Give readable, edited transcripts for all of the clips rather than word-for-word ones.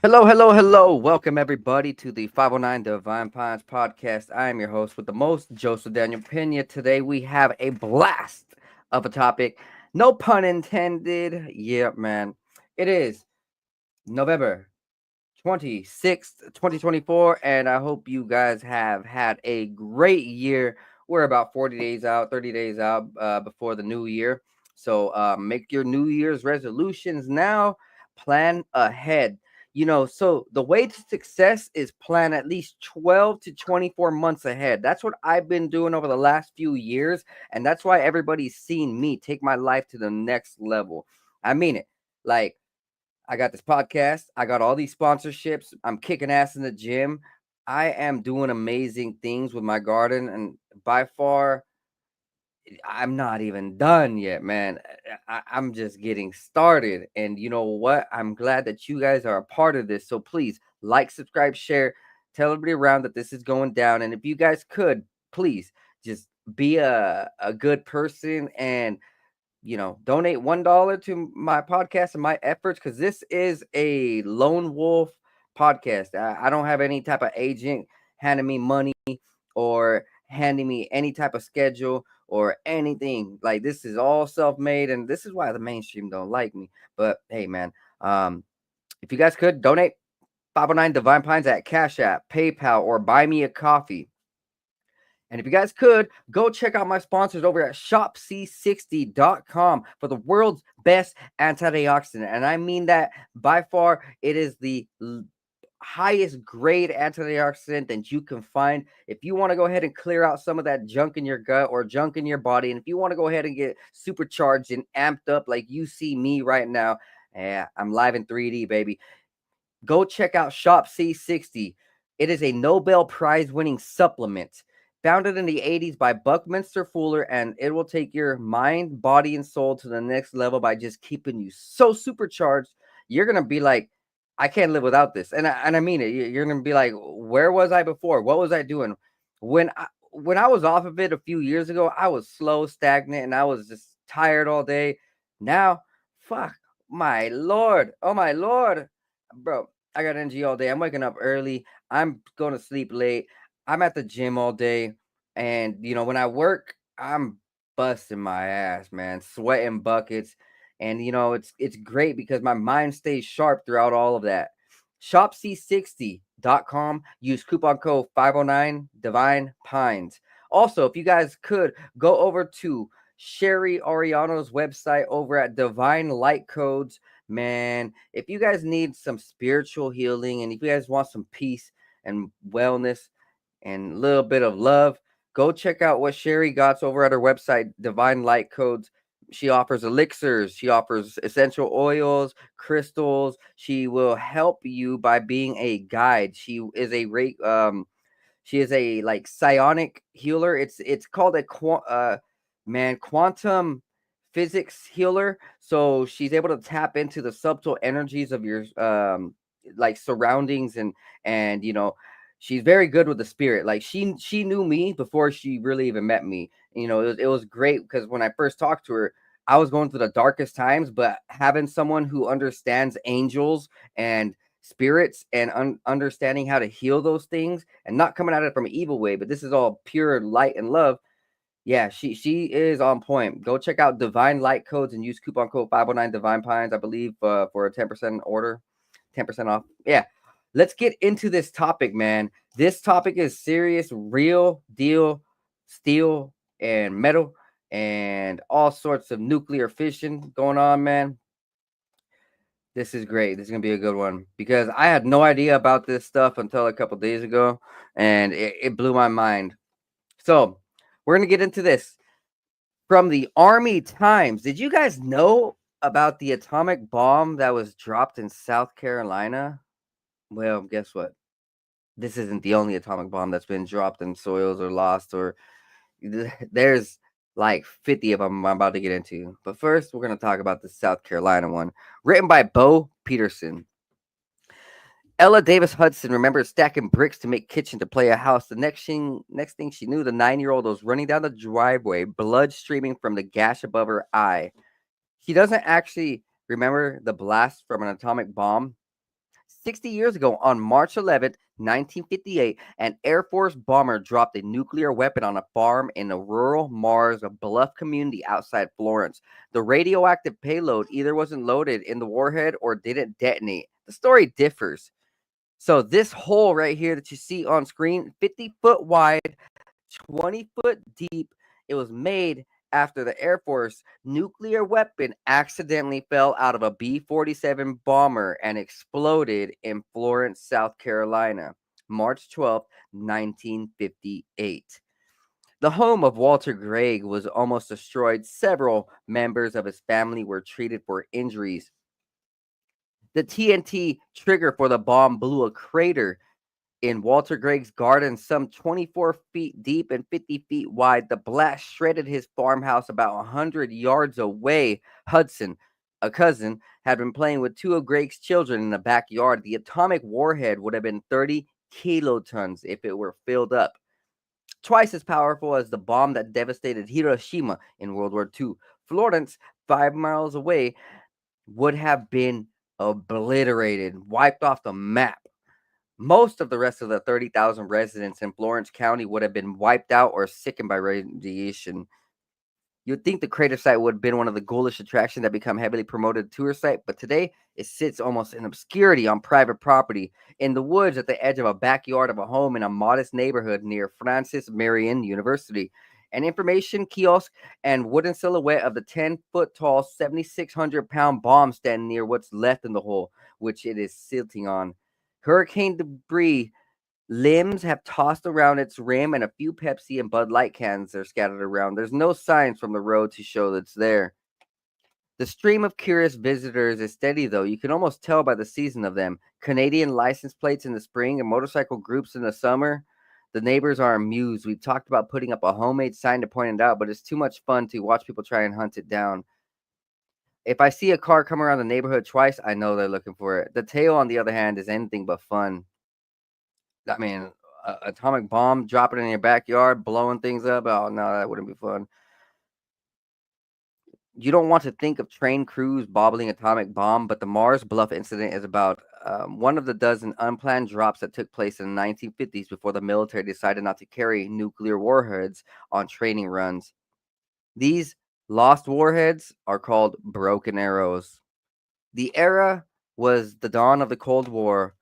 Hello, hello, hello. Welcome, everybody, to the 509 Divine Pines podcast. I am your host with the most, Joseph Daniel Pena. Today, we have a blast of a topic. No pun intended. Yeah, man. It is November 26th, 2024, and I hope you guys have had a great year. We're about 40 days out, 30 days out before the new year. So make your New Year's resolutions now. Plan ahead. So the way to success is plan at least 12 to 24 months ahead. That's what I've been doing over the last few years. And that's why everybody's seen me take my life to the next level. I mean it. Like, I got this podcast. I got all these sponsorships. I'm kicking ass in the gym. I am doing amazing things with my garden. And by far, I'm not even done yet, man. I'm just getting started. And you know what? I'm glad that you guys are a part of this. So please like, subscribe, share, tell everybody around that this is going down. And if you guys could, please just be a good person and donate $1 to my podcast and my efforts because this is a lone wolf podcast. I don't have any type of agent handing me money or handing me any type of schedule or anything. Like, this is all self-made, and this is why the mainstream don't like me. But hey, man, if you guys could donate 509 Divine Pines at Cash App, PayPal, or buy me a coffee. And if you guys could, go check out my sponsors over at shopc60.com for the world's best antioxidant. And I mean that by far, it is the highest grade antioxidant that you can find. If you want to go ahead and clear out some of that junk in your gut or junk in your body, and if you want to go ahead and get supercharged and amped up like you see me right now, yeah, I'm live in 3D, baby. Go check out Shop C60. It is a Nobel Prize winning supplement founded in the 80s by Buckminster Fuller, and it will take your mind, body, and soul to the next level by just keeping you so supercharged. You're going to be like, I can't live without this. And I mean it. You're going to be like, where was I before? What was I doing? When I was off of it a few years ago, I was slow, stagnant, and I was just tired all day. Now, fuck, my Lord. Oh, my Lord. Bro, I got energy all day. I'm waking up early. I'm going to sleep late. I'm at the gym all day. And, when I work, I'm busting my ass, man, sweating buckets. And, it's great because my mind stays sharp throughout all of that. ShopC60.com. Use coupon code 509 Divine Pines. Also, if you guys could go over to Sherry Oriano's website over at Divine Light Codes. Man, if you guys need some spiritual healing and if you guys want some peace and wellness and a little bit of love, go check out what Sherry got over at her website, Divine Light Codes. She offers elixirs, she offers essential oils, crystals. She will help you by being a guide. She is a like psionic healer. It's called a quantum physics healer. So she's able to tap into the subtle energies of your like surroundings and she's very good with the spirit. Like she knew me before she really even met me. It was great because when I first talked to her, I was going through the darkest times, but having someone who understands angels and spirits and understanding how to heal those things and not coming at it from an evil way, but this is all pure light and love. Yeah, she is on point. Go check out Divine Light Codes and use coupon code 509 Divine Pines, I believe, for a 10% order, 10% off. Yeah, let's get into this topic, man. This topic is serious, real deal, steel and metal and all sorts of nuclear fission going on, man. This is great. This is gonna be a good one because I had no idea about this stuff until a couple days ago, and it blew my mind. So we're gonna get into this from the Army Times. Did you guys know about the atomic bomb that was dropped in South Carolina? Well, guess what? This isn't the only atomic bomb that's been dropped in soils or lost, or there's like 50 of them I'm about to get into. But first, we're going to talk about the South Carolina one, written by Bo Peterson. Ella Davis Hudson remembered stacking bricks to make kitchen to play a house. The next thing she knew, the 9-year-old was running down the driveway, blood streaming from the gash above her eye. She doesn't actually remember the blast from an atomic bomb. 60 years ago, on March 11th, 1958, an Air Force bomber dropped a nuclear weapon on a farm in a rural Mars Bluff community outside Florence. The radioactive payload either wasn't loaded in the warhead or didn't detonate. The story differs. So, this hole right here that you see on screen, 50-foot wide, 20-foot deep. It was made after the Air Force nuclear weapon accidentally fell out of a B-47 bomber and exploded in Florence, South Carolina, March 12th, 1958. The home of Walter Gregg was almost destroyed. Several members of his family were treated for injuries. The TNT trigger for the bomb blew a crater in Walter Gregg's garden, some 24 feet deep and 50 feet wide. The blast shredded his farmhouse about 100 yards away. Hudson, a cousin, had been playing with two of Gregg's children in the backyard. The atomic warhead would have been 30 kilotons if it were filled up, twice as powerful as the bomb that devastated Hiroshima in World War II. Florence, 5 miles away, would have been obliterated, wiped off the map. Most of the rest of the 30,000 residents in Florence County would have been wiped out or sickened by radiation. You'd think the crater site would have been one of the ghoulish attractions that become heavily promoted tourist site, but today it sits almost in obscurity on private property in the woods at the edge of a backyard of a home in a modest neighborhood near Francis Marion University. An information kiosk and wooden silhouette of the 10-foot tall, 7,600-pound bomb stand near what's left in the hole, which it is silting on. Hurricane debris limbs have tossed around its rim, and a few Pepsi and Bud Light cans are scattered around. There's no signs from the road to show that it's there. The stream of curious visitors is steady, though. You can almost tell by the season of them. Canadian license plates in the spring and motorcycle groups in the summer. The neighbors are amused. We've talked about putting up a homemade sign to point it out, but it's too much fun to watch people try and hunt it down. If I see a car come around the neighborhood twice, I know they're looking for it. The tail, on the other hand, is anything but fun. I mean, atomic bomb dropping in your backyard, blowing things up. Oh no, that wouldn't be fun. You don't want to think of train crews bobbling atomic bomb, but the Mars Bluff incident is about one of the dozen unplanned drops that took place in the 1950s before the military decided not to carry nuclear warheads on training runs. These lost warheads are called broken arrows. The era was the dawn of the Cold War,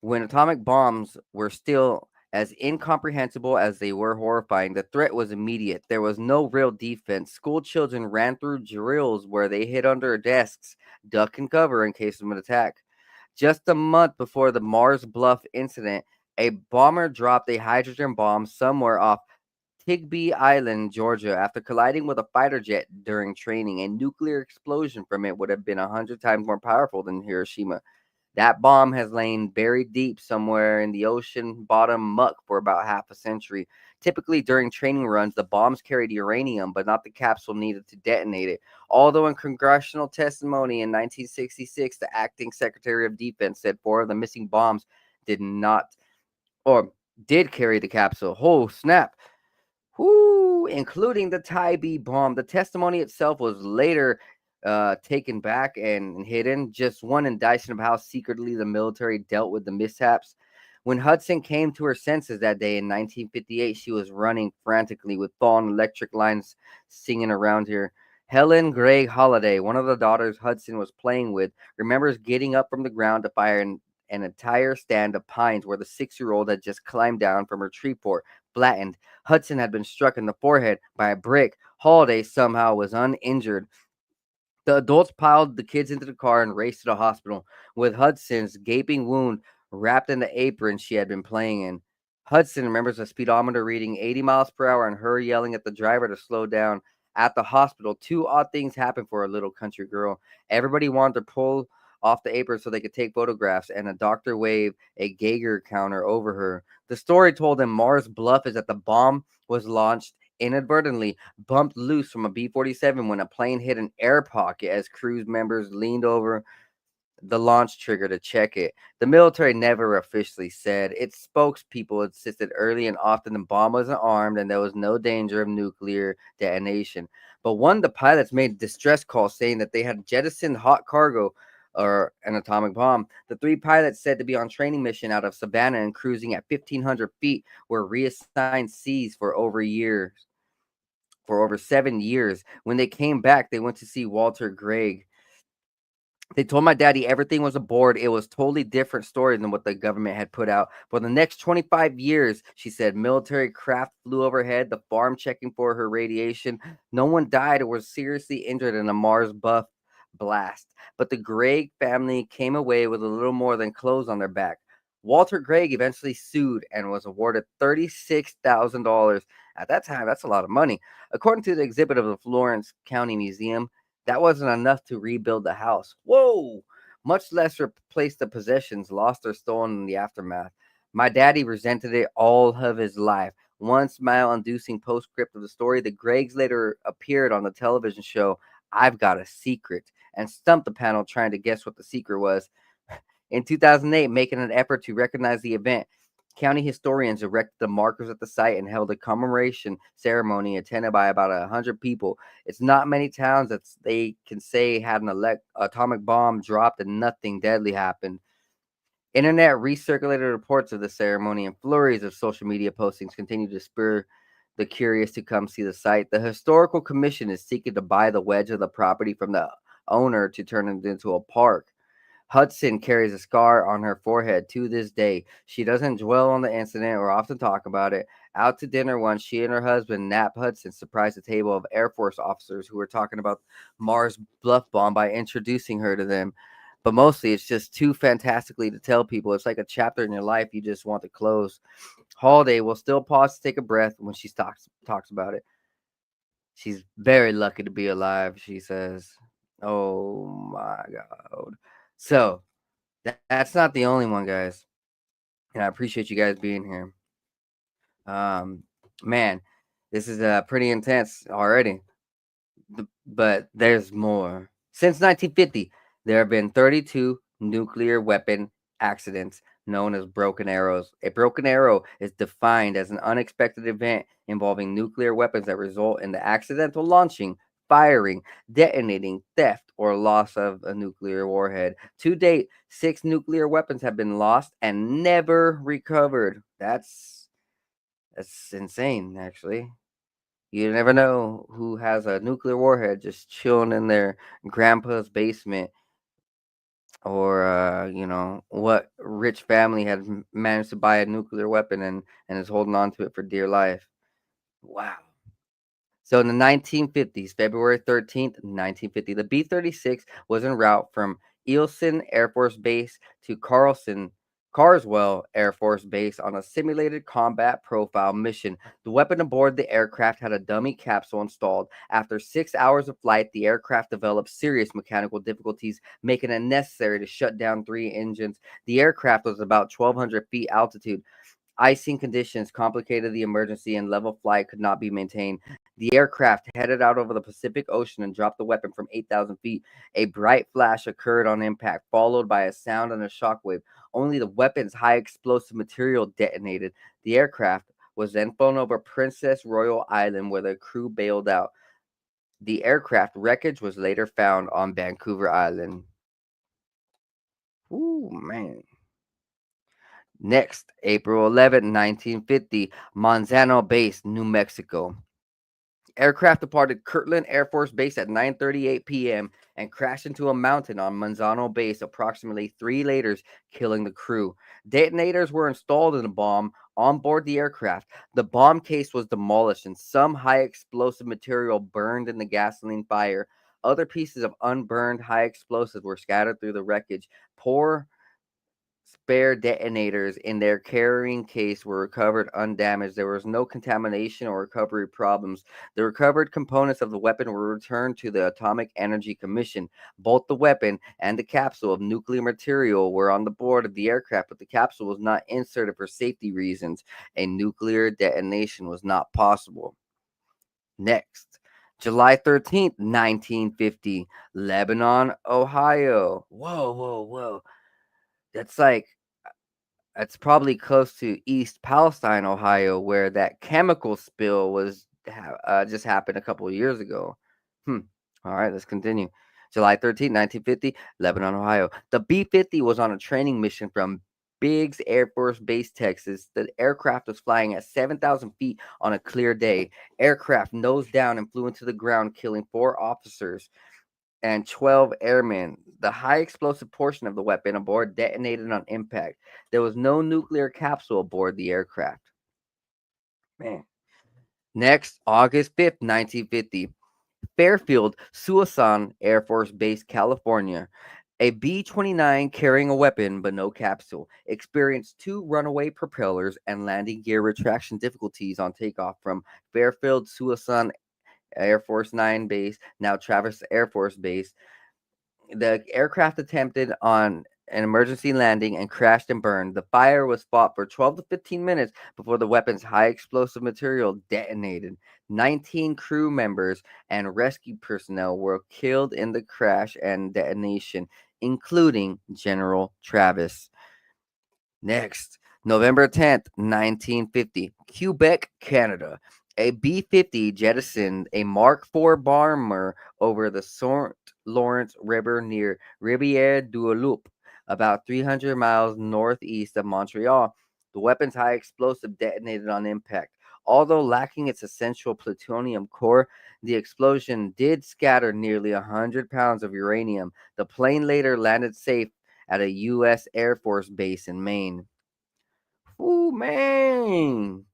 when atomic bombs were still as incomprehensible as they were horrifying. The threat was immediate. There was no real defense. School children ran through drills where they hid under desks, duck and cover in case of an attack. Just a month before the Mars Bluff incident, a bomber dropped a hydrogen bomb somewhere off Tigby Island, Georgia, after colliding with a fighter jet during training. A nuclear explosion from it would have been 100 times more powerful than Hiroshima. That bomb has lain buried deep somewhere in the ocean bottom muck for about half a century. Typically, during training runs, the bombs carried uranium, but not the capsule needed to detonate it. Although, in congressional testimony in 1966, the acting Secretary of Defense said 4 of the missing bombs did not or did carry the capsule. Oh, snap. Whoo, including the Tybee bomb. The testimony itself was later taken back and hidden. Just one indictment of how secretly the military dealt with the mishaps. When Hudson came to her senses that day in 1958, she was running frantically with fallen electric lines singing around her. Helen Gregg Holliday, one of the daughters Hudson was playing with, remembers getting up from the ground to fire an entire stand of pines where the 6-year-old had just climbed down from her tree fort, flattened. Hudson had been struck in the forehead by a brick. Holliday somehow was uninjured. The adults piled the kids into the car and raced to the hospital, with Hudson's gaping wound wrapped in the apron she had been playing in. Hudson remembers the speedometer reading 80 miles per hour and her yelling at the driver to slow down. At the hospital, 2 odd things happened for a little country girl. Everybody wanted to pull off the apron so they could take photographs, and a doctor waved a Geiger counter over her. The story told in Mars Bluff is that the bomb was launched inadvertently, bumped loose from a B-47 when a plane hit an air pocket as crew members leaned over the launch trigger to check it. The military never officially said. Its spokespeople insisted early and often the bomb wasn't armed and there was no danger of nuclear detonation. But one of the pilots made distress calls saying that they had jettisoned hot cargo or an atomic bomb. The three pilots said to be on training mission out of Savannah and cruising at 1,500 feet were reassigned seas for over 7 years. When they came back, they went to see Walter Gregg. They told my daddy everything was aboard. It was totally different story than what the government had put out. For the next 25 years, she said, military craft flew overhead, the farm checking for her radiation. No one died or was seriously injured in a Mars buff blast. But the Gregg family came away with a little more than clothes on their back. Walter Gregg eventually sued and was awarded $36,000. At that time, that's a lot of money. According to the exhibit of the Florence County Museum, that wasn't enough to rebuild the house. Whoa! Much less replace the possessions lost or stolen in the aftermath. My daddy resented it all of his life. One smile inducing postscript of the story, the Greggs later appeared on the television show I've Got a Secret and stumped the panel trying to guess what the secret was. In 2008, making an effort to recognize the event, county historians erected the markers at the site and held a commemoration ceremony attended by about 100 people. It's not many towns that they can say had an atomic bomb dropped and nothing deadly happened. Internet recirculated reports of the ceremony and flurries of social media postings continue to spur the curious to come see the site. The Historical Commission is seeking to buy the wedge of the property from the owner to turn it into a park. Hudson carries a scar on her forehead to this day. She doesn't dwell on the incident or often talk about it. Out to dinner once, she and her husband, Nap Hudson, surprised a table of Air Force officers who were talking about Mars Bluff Bomb by introducing her to them. But mostly, it's just too fantastically to tell people. It's like a chapter in your life you just want to close. Holiday will still pause to take a breath when she talks about it. She's very lucky to be alive, she says. Oh my God. So, that's not the only one, guys. And I appreciate you guys being here. Um, man, this is pretty intense already. But there's more. Since 1950, there have been 32 nuclear weapon accidents known as broken arrows. A broken arrow is defined as an unexpected event involving nuclear weapons that result in the accidental launching, firing, detonating, theft, or loss of a nuclear warhead. To date, 6 nuclear weapons have been lost and never recovered. That's insane, actually. You never know who has a nuclear warhead just chilling in their grandpa's basement, or what rich family had managed to buy a nuclear weapon and is holding on to it for dear life. Wow. So in the 1950s, February 13th, 1950, the B-36 was en route from Eielson Air Force Base to Carswell Air Force Base on a simulated combat profile mission. The weapon aboard the aircraft had a dummy capsule installed. After 6 hours of flight, the aircraft developed serious mechanical difficulties, making it necessary to shut down 3 engines. The aircraft was about 1,200 feet altitude. Icing conditions complicated the emergency and level flight could not be maintained. The aircraft headed out over the Pacific Ocean and dropped the weapon from 8,000 feet. A bright flash occurred on impact, followed by a sound and a shockwave. Only the weapon's high explosive material detonated. The aircraft was then flown over Princess Royal Island, where the crew bailed out. The aircraft wreckage was later found on Vancouver Island. Ooh, man. Next, April 11, 1950, Manzano Base, New Mexico. Aircraft departed Kirtland Air Force Base at 9:38 p.m. and crashed into a mountain on Manzano Base approximately 3 later, killing the crew. Detonators were installed in the bomb on board the aircraft. The bomb case was demolished and some high explosive material burned in the gasoline fire. Other pieces of unburned high explosives were scattered through the wreckage. Poor spare detonators in their carrying case were recovered undamaged. There was no contamination or recovery problems. The recovered components of the weapon were returned to the Atomic Energy Commission. Both the weapon and the capsule of nuclear material were on the board of the aircraft, but the capsule was not inserted for safety reasons. A nuclear detonation was not possible. Next, July 13th, 1950, Lebanon, Ohio. Whoa, whoa, whoa. That's like It's probably close to East Palestine, Ohio, where that chemical spill just happened a couple of years ago. Hmm. All right, let's continue. July 13th, 1950, Lebanon, Ohio. The B 50 was on a training mission from Biggs Air Force Base, Texas. The aircraft was flying at 7,000 feet on a clear day. Aircraft nosed down and flew into the ground, killing 4 officers and 12 airmen. The high explosive portion of the weapon aboard detonated on impact. There was no nuclear capsule aboard the aircraft. Man. Next, August 5th, 1950. Fairfield, Suisun Air Force Base, California. A B 29 carrying a weapon but no capsule experienced two runaway propellers and landing gear retraction difficulties on takeoff from Fairfield Suisun Air Force 9 Base, now Travis Air Force Base. The aircraft attempted on an emergency landing and crashed and burned. The fire was fought for 12 to 15 minutes before the weapon's high explosive material detonated. 19 crew members and rescue personnel were killed in the crash and detonation, including General Travis. Next, November 10th, 1950, Quebec, Canada. A B 50 jettisoned a Mark IV bomber over the St. Lawrence River near Rivière du Loup, about 300 miles northeast of Montreal. The weapon's high explosive detonated on impact. Although lacking its essential plutonium core, the explosion did scatter nearly 100 pounds of uranium. The plane later landed safe at a U.S. Air Force base in Maine. Ooh, man.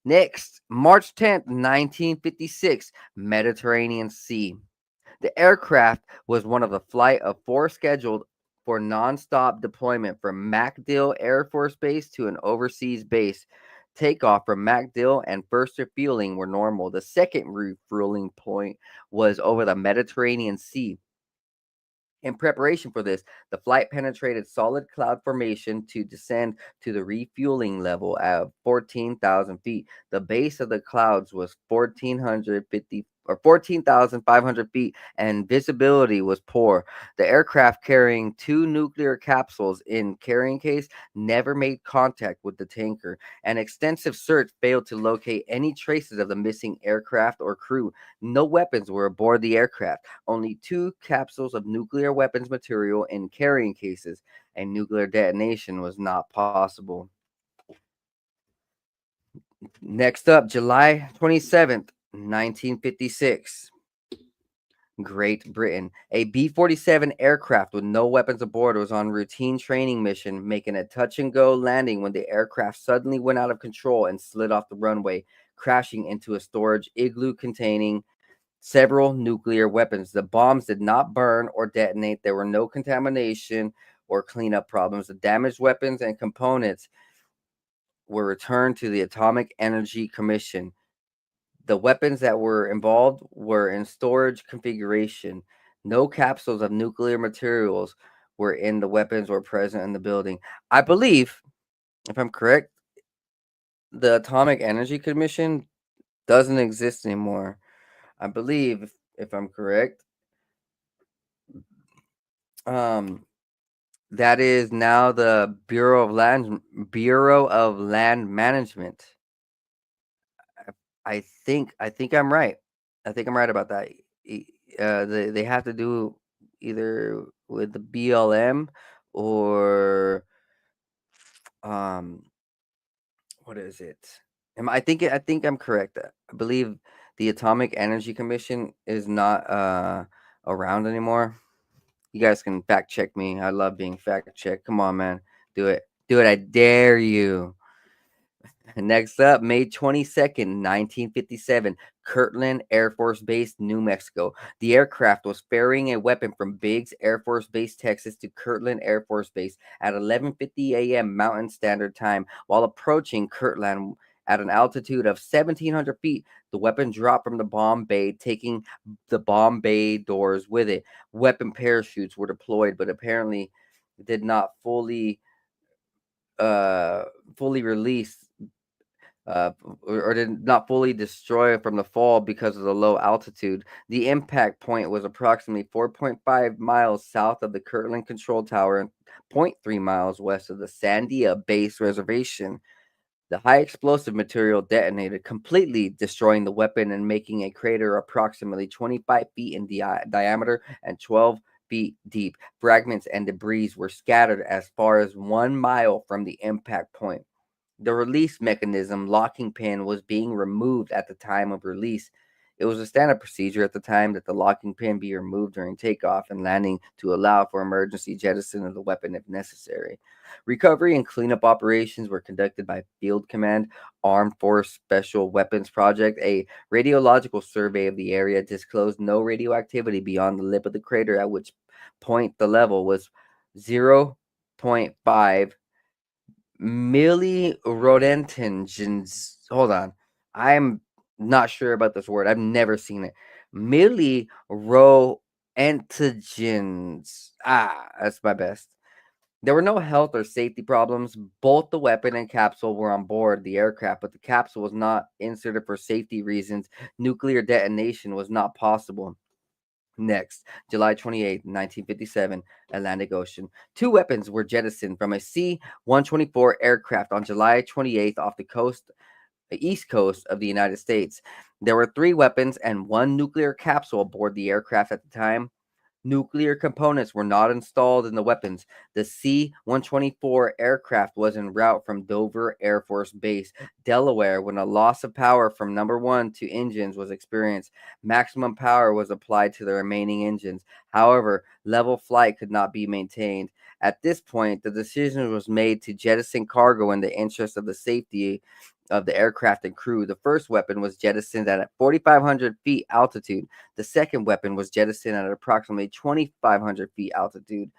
Next, March 10th, 1956, Mediterranean Sea. The aircraft was one of the flight of four scheduled for nonstop deployment from MacDill Air Force Base to an overseas base. Takeoff from MacDill and first refueling were normal. The second refueling point was over the Mediterranean Sea. In preparation for this, the flight penetrated solid cloud formation to descend to the refueling level at 14,000 feet. The base of the clouds was 1,450 or 14,500 feet, and visibility was poor. The aircraft carrying two nuclear capsules in carrying case never made contact with the tanker. An extensive search failed to locate any traces of the missing aircraft or crew. No weapons were aboard the aircraft, only two capsules of nuclear weapons material in carrying cases, and nuclear detonation was not possible. Next up, July 27th, 1956. Great Britain. A B 47 aircraft with no weapons aboard was on routine training mission, making a touch and go landing when the aircraft suddenly went out of control and slid off the runway, crashing into a storage igloo containing several nuclear weapons. The bombs did not burn or detonate. There were no contamination or cleanup problems. The damaged weapons and components were returned to the Atomic Energy Commission. The weapons that were involved were in storage configuration. No capsules of nuclear materials were in the weapons or present in the building. I believe, if I'm correct, the Atomic Energy Commission doesn't exist anymore. I believe, if I'm correct, um, that is now the Bureau of Land Management. I think I'm right. I think I'm right about that. They have to do either with the BLM or um what is it? I think I'm correct. I believe the Atomic Energy Commission is not around anymore. You guys can fact check me. I love being fact checked. Come on, man. Do it. Do it. I dare you. Next up, May 22nd, 1957, Kirtland Air Force Base, New Mexico. The aircraft was ferrying a weapon from Biggs Air Force Base, Texas to Kirtland Air Force Base at 11:50 a.m. Mountain Standard Time. While approaching Kirtland at an altitude of 1,700 feet, the weapon dropped from the bomb bay, taking the bomb bay doors with it. Weapon parachutes were deployed, but apparently did not uh fully release or did not fully destroy from the fall because of the low altitude. The impact point was approximately 4.5 miles south of the Kirtland Control Tower and zero point 0.3 miles west of the Sandia Base Reservation. The high explosive material detonated, completely destroying the weapon and making a crater approximately 25 feet in diameter and 12 feet deep. Fragments and debris were scattered as far as 1 mile from the impact point. The release mechanism locking pin was being removed at the time of release. It was a standard procedure at the time that the locking pin be removed during takeoff and landing to allow for emergency jettison of the weapon if necessary. Recovery and cleanup operations were conducted by Field Command, Armed Force Special Weapons Project. A radiological survey of the area disclosed no radioactivity beyond the lip of the crater, at which point the level was zero point 0.5 millirodentingens. Hold on. I'm not sure about this word. I've never seen it. Millirodentingens. That's my best. There were no health or safety problems. Both the weapon and capsule were on board the aircraft, but the capsule was not inserted for safety reasons. Nuclear detonation was not possible. Next, July 28, 1957, Atlantic Ocean. Two weapons were jettisoned from a C 124 aircraft on July 28th off the east coast of the United States. There were three weapons and one nuclear capsule aboard the aircraft at the time. Nuclear components were not installed in the weapons. The C 124 aircraft was en route from Dover Air Force Base, Delaware, when a loss of power from number one to engines was experienced. Maximum power was applied to the remaining engines. However, level flight could not be maintained. At this point, the decision was made to jettison cargo in the interest of the safety of the aircraft and crew. The first weapon was jettisoned at 4,500 feet altitude. The second weapon was jettisoned at approximately 2,500 feet altitude.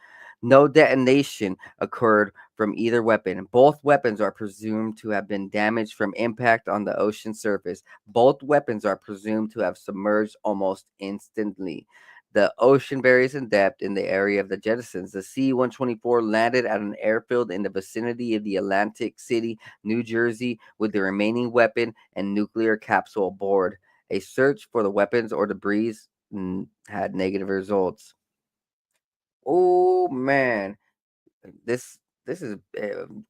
No detonation occurred from either weapon. Both weapons are presumed to have been damaged from impact on the ocean surface. Both weapons are presumed to have submerged almost instantly. The ocean varies in depth in the area of the jettisons. The C 124 landed at an airfield in the vicinity of the Atlantic City, New Jersey, with the remaining weapon and nuclear capsule aboard. A search for the weapons or debris had negative results. Oh man, this is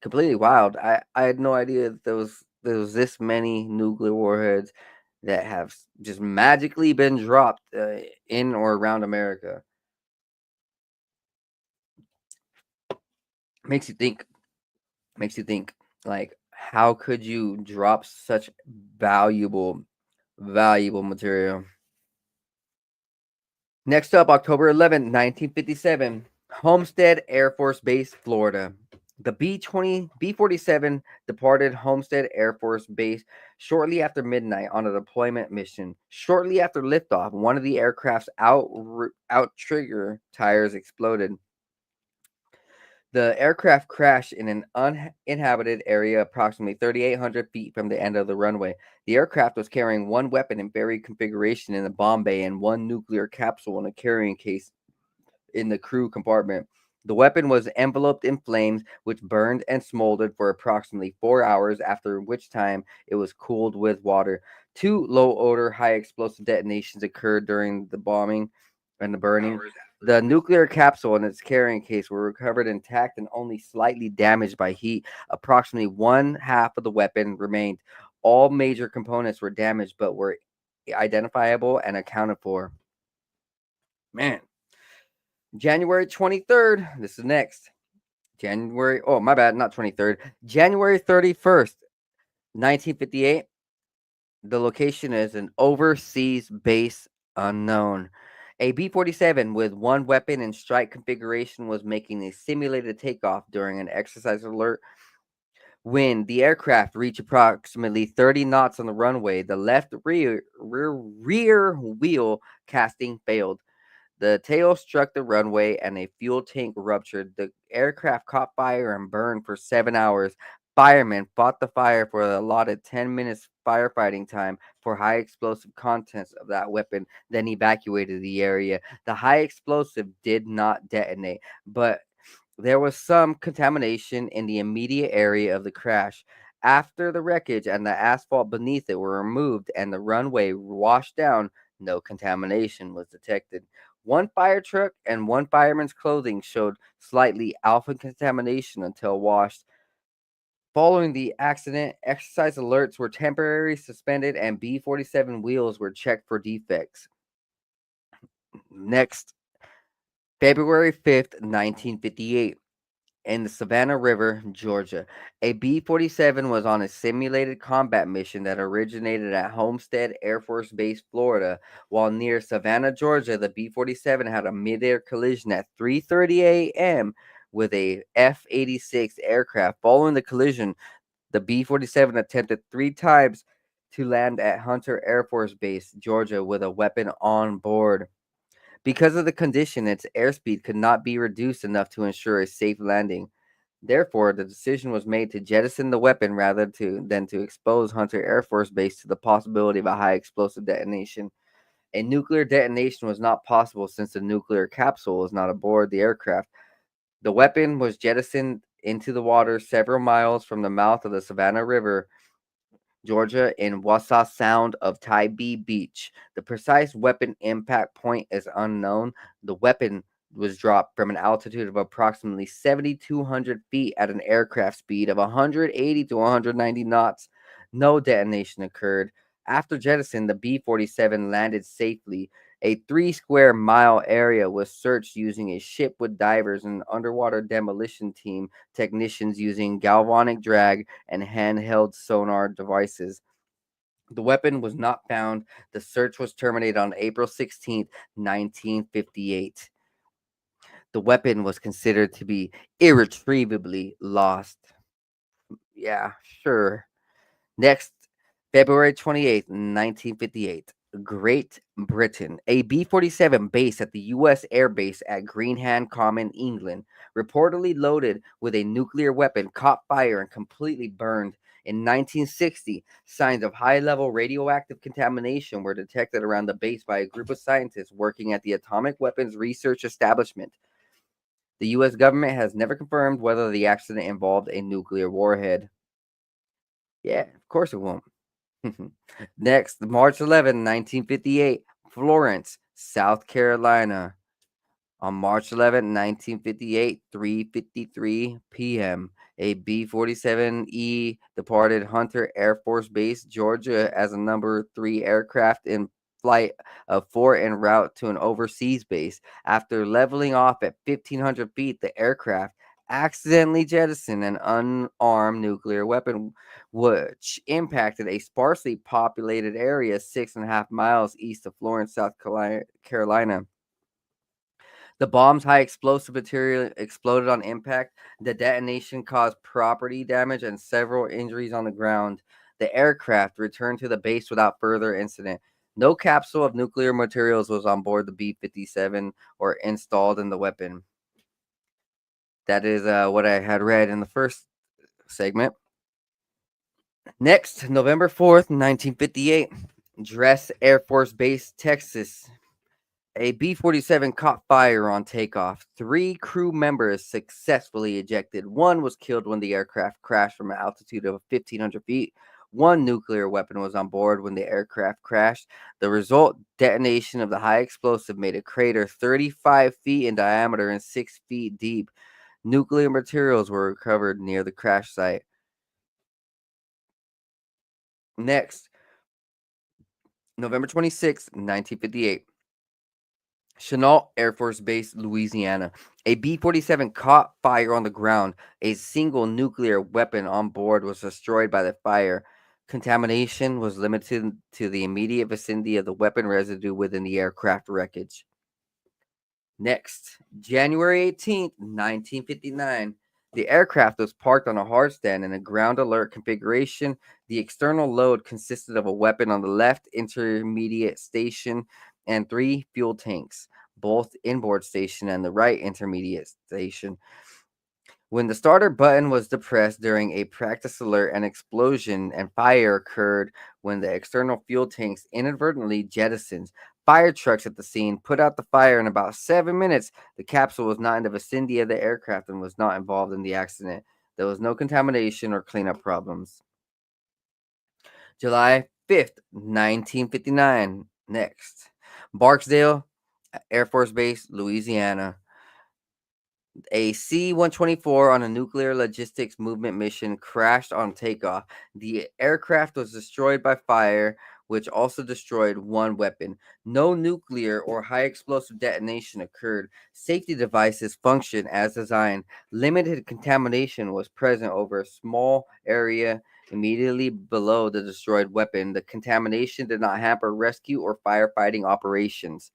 completely wild. I had no idea that there was this many nuclear warheads that have just magically been dropped in or around America. Makes you think. Makes you think. Like, how could you drop such valuable material? Next up, October 11th, 1957, Homestead Air Force Base, Florida. The B-47 departed Homestead Air Force Base shortly after midnight on a deployment mission. Shortly after liftoff, one of the aircraft's out-trigger tires exploded. The aircraft crashed in an uninhabited area approximately 3,800 feet from the end of the runway. The aircraft was carrying one weapon in buried configuration in the bomb bay and one nuclear capsule in a carrying case in the crew compartment. The weapon was enveloped in flames, which burned and smoldered for approximately 4 hours, after which time it was cooled with water. Two low odor, high explosive detonations occurred during the bombing and the burning. The nuclear capsule and its carrying case were recovered intact and only slightly damaged by heat. Approximately one half of the weapon remained. All major components were damaged but were identifiable and accounted for. Man, January 23rd. This is next. January, oh, my bad, not 23rd. January 31st, 1958. The location is an overseas base unknown. A B 47 with one weapon and strike configuration was making a simulated takeoff during an exercise alert. When the aircraft reached approximately 30 knots on the runway, the left rear wheel casting failed. The tail struck the runway and a fuel tank ruptured. The aircraft caught fire and burned for 7 hours. Firemen fought the fire for the allotted 10 minutes firefighting time for high explosive contents of that weapon, then evacuated the area. The high explosive did not detonate, but there was some contamination in the immediate area of the crash. After the wreckage and the asphalt beneath it were removed and the runway washed down, no contamination was detected. One fire truck and one fireman's clothing showed slightly alpha contamination until washed. Following the accident, exercise alerts were temporarily suspended and B 47 wheels were checked for defects. Next, February 5th, 1958. In the Savannah River, Georgia. A B 47 was on a simulated combat mission that originated at Homestead Air Force Base, Florida. While near Savannah, Georgia, the B 47 had a midair collision at 3:30 a.m. with a F 86 aircraft. Following the collision, the B 47 attempted 3 times to land at Hunter Air Force Base, Georgia, with a weapon on board. Because of the condition, its airspeed could not be reduced enough to ensure a safe landing. Therefore, the decision was made to jettison the weapon than to expose Hunter Air Force Base to the possibility of a high explosive detonation. A nuclear detonation was not possible since the nuclear capsule was not aboard the aircraft. The weapon was jettisoned into the water several miles from the mouth of the Savannah River, Georgia, in Wassaw Sound of Tybee Beach. The precise weapon impact point is unknown. The weapon was dropped from an altitude of approximately 7,200 feet at an aircraft speed of 180 to 190 knots. No detonation occurred. After jettison, the B 47 landed safely. A 3 square mile area was searched using a ship with divers and underwater demolition team technicians using galvanic drag and handheld sonar devices. The weapon was not found. The search was terminated on April 16th, 1958. The weapon was considered to be irretrievably lost. Yeah, sure. Next, February 28th, 1958. Great Britain. A B 47 base at the U.S. Air Base at Greenham Common, England, reportedly loaded with a nuclear weapon, caught fire and completely burned. In 1960, signs of high level radioactive contamination were detected around the base by a group of scientists working at the Atomic Weapons Research Establishment. The U.S. government has never confirmed whether the accident involved a nuclear warhead. Yeah, of course it won't. Next, March 11th, 1958, Florence, South Carolina. On March 11th, 1958, 3:53 p.m., a B 47E departed Hunter Air Force Base, Georgia, as a number 3 aircraft in flight of 4 en route to an overseas base. After leveling off at 1,500 feet, the aircraft accidentally jettisoned an unarmed nuclear weapon, which impacted a sparsely populated area 6.5 miles east of Florence, South Carolina. The bomb's high explosive material exploded on impact. The detonation caused property damage and several injuries on the ground. The aircraft returned to the base without further incident. No capsule of nuclear materials was on board the B 57 or installed in the weapon. That is what I had read in the first segment. Next, November 4th, 1958, Dress Air Force Base, Texas. A B 47 caught fire on takeoff. 3 crew members successfully ejected. One was killed when the aircraft crashed from an altitude of 1,500 feet. One nuclear weapon was on board when the aircraft crashed. The result detonation of the high explosive made a crater 35 feet in diameter and 6 feet deep. Nuclear materials were recovered near the crash site. Next, November 26th, 1958. Chennault Air Force Base, Louisiana. A B 47 caught fire on the ground. A single nuclear weapon on board was destroyed by the fire. Contamination was limited to the immediate vicinity of the weapon residue within the aircraft wreckage. Next, January 18th, 1959. The aircraft was parked on a hard stand in a ground alert configuration. The external load consisted of a weapon on the left intermediate station and 3 fuel tanks, both inboard station and the right intermediate station. When the starter button was depressed during a practice alert, an explosion and fire occurred when the external fuel tanks inadvertently jettisoned. Fire trucks at the scene put out the fire in about 7 minutes. The capsule was not in the vicinity of the aircraft and was not involved in the accident. There was no contamination or cleanup problems. July 5th, 1959. Next, Barksdale Air Force Base, Louisiana. A C-124 on a nuclear logistics movement mission crashed on takeoff. The aircraft was destroyed by fire, which also destroyed one weapon. No nuclear or high explosive detonation occurred. Safety devices functioned as designed. Limited contamination was present over a small area immediately below the destroyed weapon. The contamination did not hamper rescue or firefighting operations.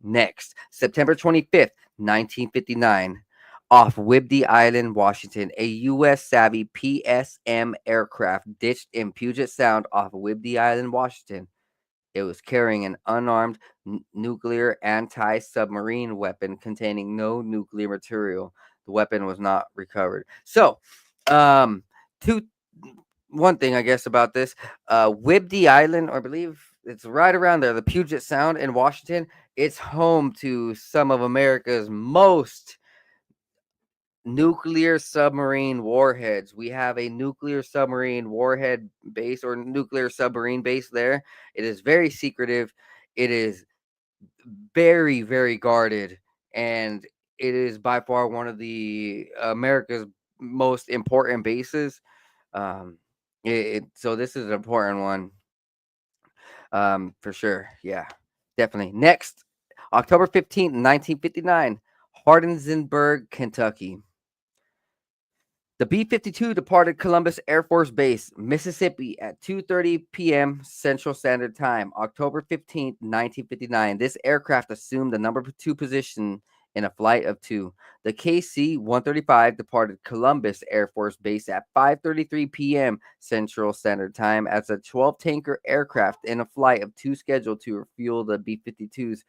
Next, September 25th, 1959, off Whidbey Island, Washington, a U.S. Savvy PSM aircraft ditched in Puget Sound off Whidbey Island, Washington. It was carrying an unarmed nuclear anti submarine weapon containing no nuclear material. The weapon was not recovered. So, um, two one thing I guess about this, Whidbey Island, or I believe it's right around there, the Puget Sound in Washington. It's home to some of America's most nuclear submarine warheads. We have a nuclear submarine warhead base or nuclear submarine base there. It is very secretive. It is very, very guarded, and it is by far one of the America's most important bases. Um, so this is an important one, for sure. Yeah, definitely. Next, October 15th, 1959, Hardinsonburg, Kentucky. The B-52 departed Columbus Air Force Base, Mississippi at 2:30 p.m. Central Standard Time, October 15th, 1959. This aircraft assumed the number 2 position in a flight of 2. The KC-135 departed Columbus Air Force Base at 5:33 p.m. Central Standard Time as a 12-tanker aircraft in a flight of 2 scheduled to refuel the B-52's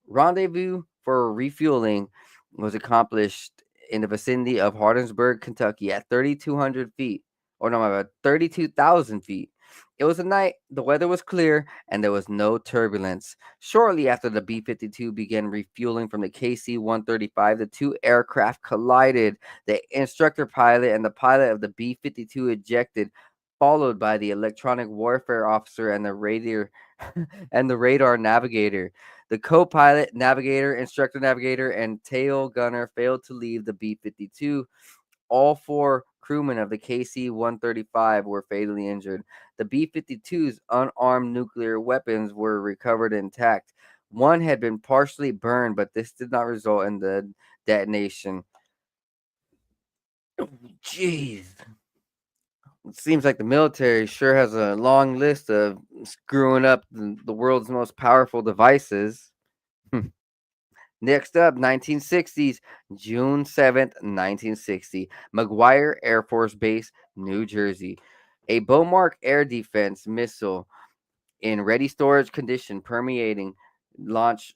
rendezvous for refueling was accomplished in the vicinity of Hardinsburg, Kentucky at 3,200 feet. Or no, my bad, 32,000 feet. It was a night, the weather was clear, and there was no turbulence. Shortly after the B 52 began refueling from the KC 135, the two aircraft collided. The instructor pilot and the pilot of the B 52 ejected, followed by the electronic warfare officer and the radar navigator. The co-pilot, navigator, instructor navigator, and tail gunner failed to leave the B-52. All 4 crewmen of the KC-135 were fatally injured. The B-52's unarmed nuclear weapons were recovered intact. One had been partially burned, but this did not result in the detonation. Jeez. It seems like the military sure has a long list of screwing up the world's most powerful devices. Next up, 1960s, June 7th, 1960, McGuire Air Force Base, New Jersey. A Bomark air defense missile in ready storage condition launch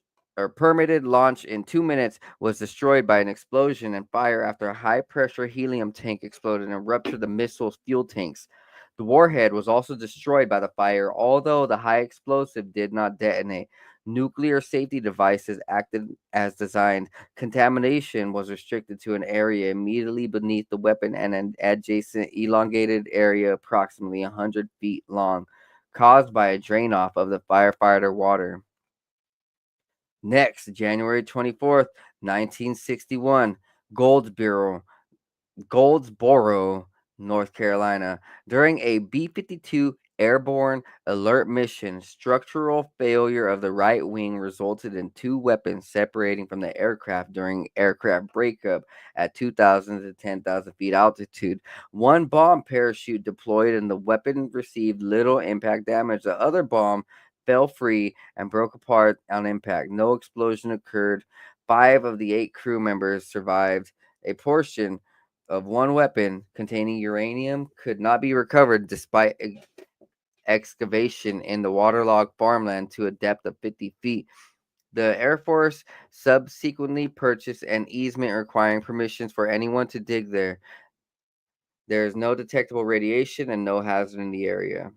permitted launch in 2 minutes was destroyed by an explosion and fire after a high pressure helium tank exploded and ruptured the missile's fuel tanks. The warhead was also destroyed by the fire, although the high explosive did not detonate. Nuclear safety devices acted as designed. Contamination was restricted to an area immediately beneath the weapon and an adjacent elongated area approximately 100 feet long, caused by a drain off of the firefighter water. Next, January 24th, 1961, Goldsboro, Goldsboro, North Carolina. During a B 52 airborne alert mission, structural failure of the right wing resulted in 2 weapons separating from the aircraft during aircraft breakup at 2,000 to 10,000 feet altitude. One bomb parachute deployed and the weapon received little impact damage. The other bomb fell free and broke apart on impact. No explosion occurred. 5 of the 8 crew members survived. A portion of one weapon containing uranium could not be recovered despite excavation in the waterlogged farmland to a depth of 50 feet. The Air Force subsequently purchased an easement requiring permissions for anyone to dig there. There is no detectable radiation and no hazard in the area.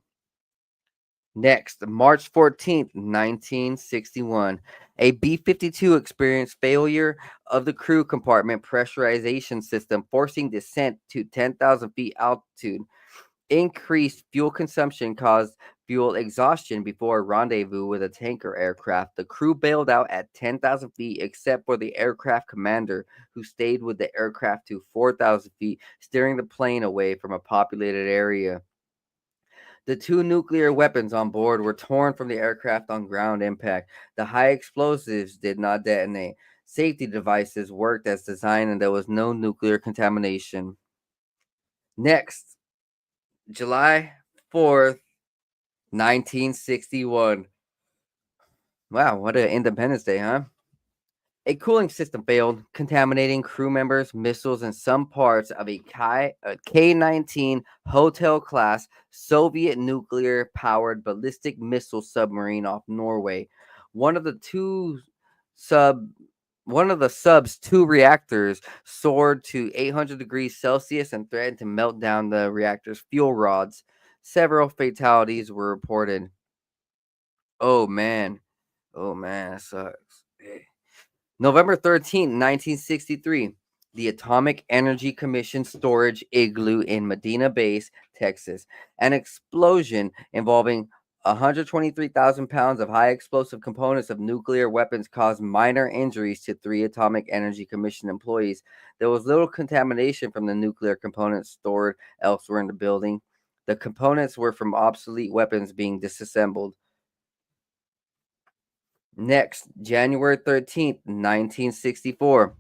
Next, March 14th, 1961, a B 52 experienced failure of the crew compartment pressurization system, forcing descent to 10,000 feet altitude. Increased fuel consumption caused fuel exhaustion before a rendezvous with a tanker aircraft. The crew bailed out at 10,000 feet, except for the aircraft commander, who stayed with the aircraft to 4,000 feet, steering the plane away from a populated area. The two nuclear weapons on board were torn from the aircraft on ground impact. The high explosives did not detonate. Safety devices worked as designed, and there was no nuclear contamination. Next, July 4th, 1961. Wow, what an Independence Day, huh? A cooling system failed, contaminating crew members, missiles, and some parts of a K-19 Hotel class Soviet nuclear powered ballistic missile submarine off Norway. One of the two sub One of the sub's two reactors soared to 800 degrees Celsius and threatened to melt down the reactor's fuel rods. Several fatalities were reported. Oh man. Oh man, that sucks. November 13th, 1963, the Atomic Energy Commission storage igloo in Medina Base, Texas. An explosion involving 123,000 pounds of high explosive components of nuclear weapons caused minor injuries to three Atomic Energy Commission employees. There was little contamination from the nuclear components stored elsewhere in the building. The components were from obsolete weapons being disassembled. Next, January 13th, 1964.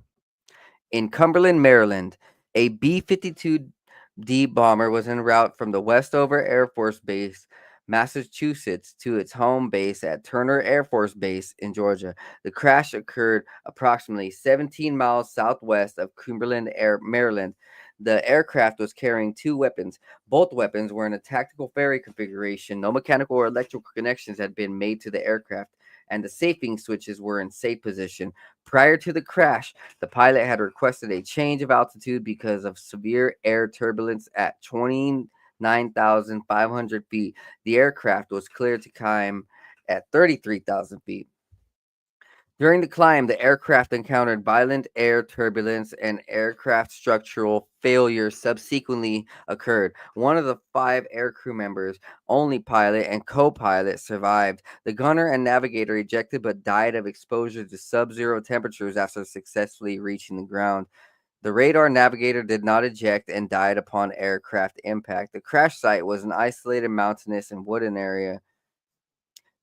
In Cumberland, Maryland, a B 52D bomber was en route from the Westover Air Force Base, Massachusetts, to its home base at Turner Air Force Base in Georgia. The crash occurred approximately 17 miles southwest of Cumberland, Maryland. The aircraft was carrying two weapons. Both weapons were in a tactical ferry configuration. No mechanical or electrical connections had been made to the aircraft, and the safing switches were in safe position. Prior to the crash, the pilot had requested a change of altitude because of severe air turbulence at 29,500 feet. The aircraft was cleared to climb at 33,000 feet. During the climb, the aircraft encountered violent air turbulence and aircraft structural failure subsequently occurred. One of the five aircrew members, only pilot and co-pilot, survived. The gunner and navigator ejected but died of exposure to sub-zero temperatures after successfully reaching the ground. The radar navigator did not eject and died upon aircraft impact. The crash site was an isolated mountainous and wooded area.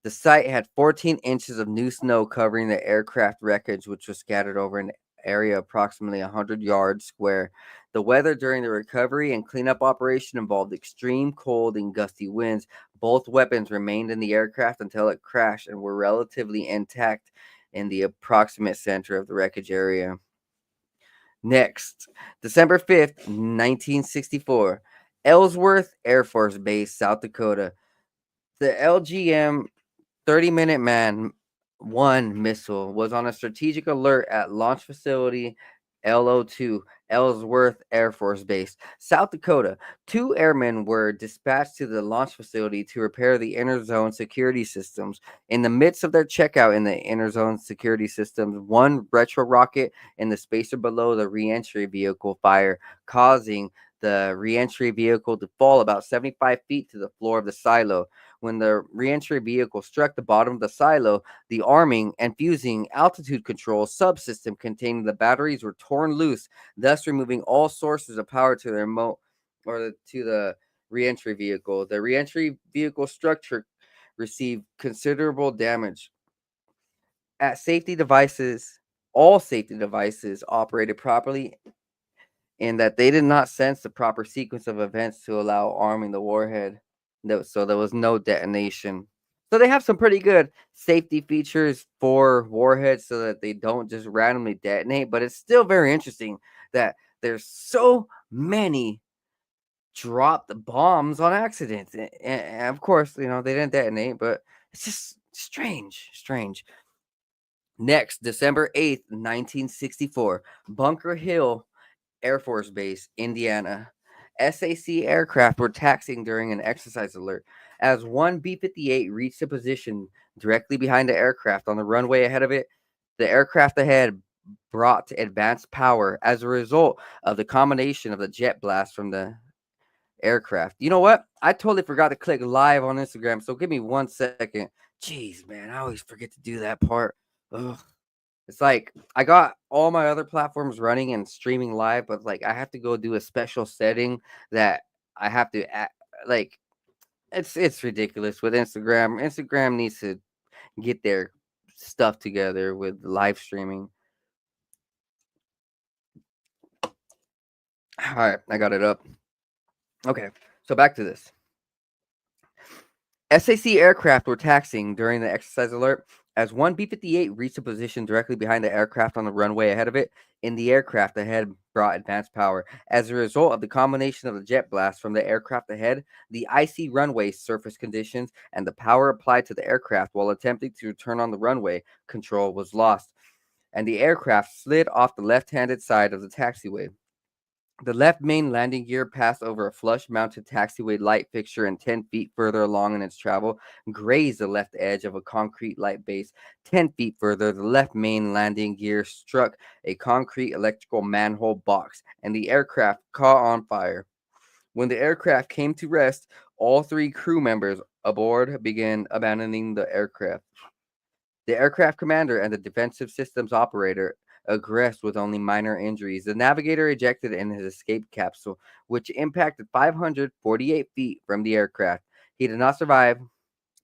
The site had 14 inches of new snow covering the aircraft wreckage, which was scattered over an area approximately 100 yards square. The weather during the recovery and cleanup operation involved extreme cold and gusty winds. Both weapons remained in the aircraft until it crashed and were relatively intact in the approximate center of the wreckage area. Next, December 5th, 1964, Ellsworth Air Force Base, South Dakota. The LGM 30-minute man 1 missile was on a strategic alert at launch facility LO2, Ellsworth Air Force Base, South Dakota. Two airmen were dispatched to the launch facility to repair the inner zone security systems. In the midst of their checkout in the inner zone security systems, one retro rocket in the spacer below the reentry vehicle fired, causing the reentry vehicle to fall about 75 feet to the floor of the silo. When the reentry vehicle struck the bottom of the silo, the arming and fusing altitude control subsystem containing the batteries were torn loose, thus removing all sources of power to the remote or to the reentry vehicle. The reentry vehicle structure received considerable damage. At safety devices, all safety devices operated properly in that they did not sense the proper sequence of events to allow arming the warhead. So there was no detonation. So they have some pretty good safety features for warheads so that they don't just randomly detonate. But it's still very interesting that there's so many dropped bombs on accident. And of course, they didn't detonate, but it's just strange, strange. Next, December 8th, 1964, Bunker Hill Air Force Base, Indiana. SAC aircraft were taxiing during an exercise alert. As one B 58 reached a position directly behind the aircraft on the runway ahead of it, the aircraft ahead brought advanced power as a result of the combination of the jet blast from the aircraft. You know what? I totally forgot to click live on Instagram, so give me 1 second. Jeez, man, I always forget to do that part. Ugh. It's like I got all my other platforms running and streaming live, but like I have to go do a special setting that I have to like it's ridiculous with Instagram. Instagram needs to get their stuff together with live streaming. All right, I got it up. Okay, so back to this. SAC aircraft were taxiing during the exercise alert as one B-58 reached a position directly behind the aircraft on the runway ahead of it. In the aircraft ahead brought advanced power. As a result of the combination of the jet blast from the aircraft ahead, the icy runway surface conditions, and the power applied to the aircraft while attempting to return on the runway, control was lost, and the aircraft slid off the left-handed side of the taxiway. The left main landing gear passed over a flush-mounted taxiway light fixture and 10 feet further along in its travel, grazed the left edge of a concrete light base. 10 feet further, the left main landing gear struck a concrete electrical manhole box, and the aircraft caught on fire. When the aircraft came to rest, all three crew members aboard began abandoning the aircraft. The aircraft commander and the defensive systems operator aggressed with only minor injuries. The navigator ejected in his escape capsule, which impacted 548 feet from the aircraft. He did not survive.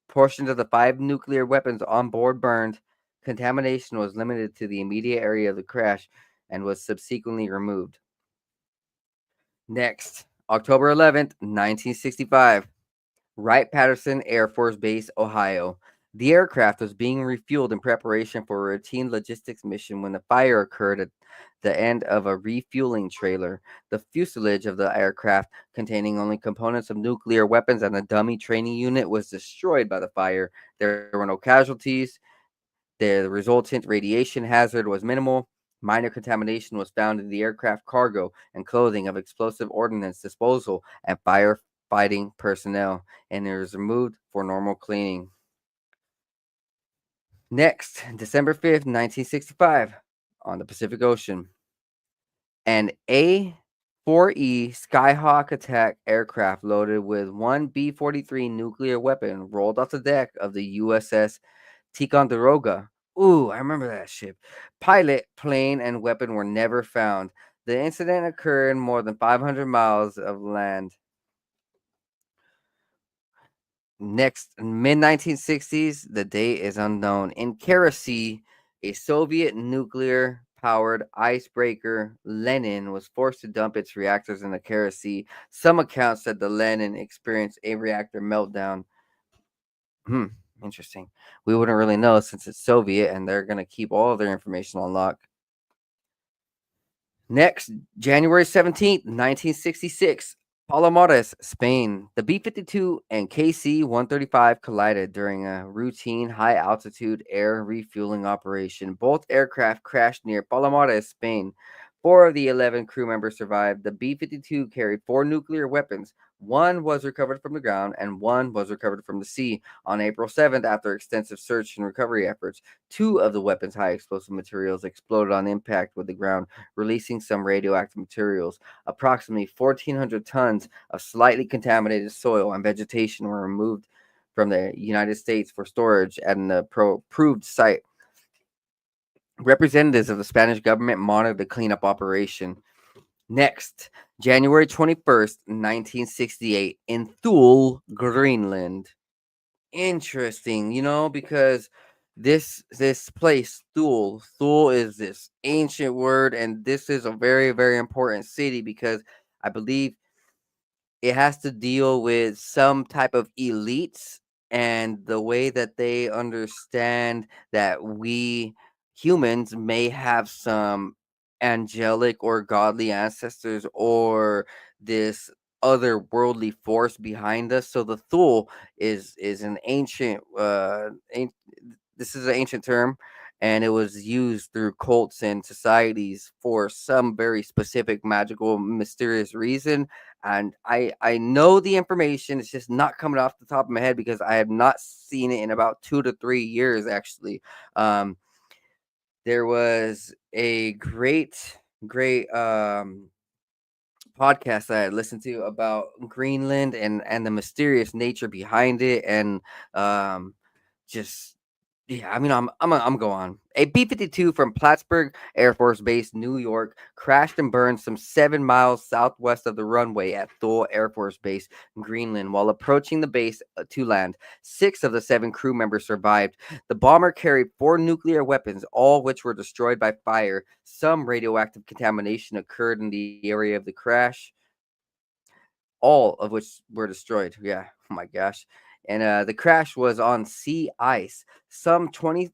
Portions of the 5 nuclear weapons on board burned. Contamination was limited to the immediate area of the crash and was subsequently removed. Next, October 11th, 1965. Wright-Patterson Air Force Base, Ohio. The aircraft was being refueled in preparation for a routine logistics mission when a fire occurred at the end of a refueling trailer. The fuselage of the aircraft, containing only components of nuclear weapons and a dummy training unit, was destroyed by the fire. There were no casualties. The resultant radiation hazard was minimal. Minor contamination was found in the aircraft cargo and clothing of explosive ordnance disposal and firefighting personnel, and it was removed for normal cleaning. Next, December 5th, 1965, on the Pacific Ocean, an A-4E Skyhawk attack aircraft loaded with one B-43 nuclear weapon rolled off the deck of the USS Ticonderoga. Ooh, I remember that ship. Pilot, plane, and weapon were never found. The incident occurred more than 500 miles of land. Next, mid 1960s, the date is unknown. In Kara a Soviet nuclear powered icebreaker, Lenin was forced to dump its reactors in the Kara Sea. Some accounts said the Lenin experienced a reactor meltdown. Hmm, interesting. We wouldn't really know since it's Soviet and they're going to keep all of their information on lock. Next, January 17th, 1966, Palomares, Spain. The B-52 and KC-135 collided during a routine high-altitude air refueling operation. Both aircraft crashed near Palomares, Spain. 4 of the 11 crew members survived. The B-52 carried 4 nuclear weapons. One was recovered from the ground and one was recovered from the sea. On April 7th, after extensive search and recovery efforts, 2 of the weapon's high explosive materials exploded on impact with the ground, releasing some radioactive materials. Approximately 1,400 tons of slightly contaminated soil and vegetation were removed from the United States for storage at an approved site. Representatives of the Spanish government monitored the cleanup operation. Next, January 21st, 1968, in Thule, Greenland. Interesting, because this place, Thule is this ancient word, and this is a very, very important city because I believe it has to deal with some type of elites and the way that they understand that we humans may have some angelic or godly ancestors or this otherworldly force behind us. So the Thule is an ancient this is an ancient term, and it was used through cults and societies for some very specific magical mysterious reason. And I know the information, it's just not coming off the top of my head because I have not seen it in about 2 to 3 years actually. There was a great podcast that I listened to about Greenland and the mysterious nature behind it, and um, just yeah. I mean, I'm go on. A B-52 from Plattsburgh Air Force Base, New York, crashed and burned some 7 miles southwest of the runway at Thule Air Force Base, Greenland, while approaching the base to land. 6 of the 7 crew members survived. The bomber carried 4 nuclear weapons, all which were destroyed by fire. Some radioactive contamination occurred in the area of the crash, all of which were destroyed. Yeah, oh my gosh. And the crash was on sea ice. Some 22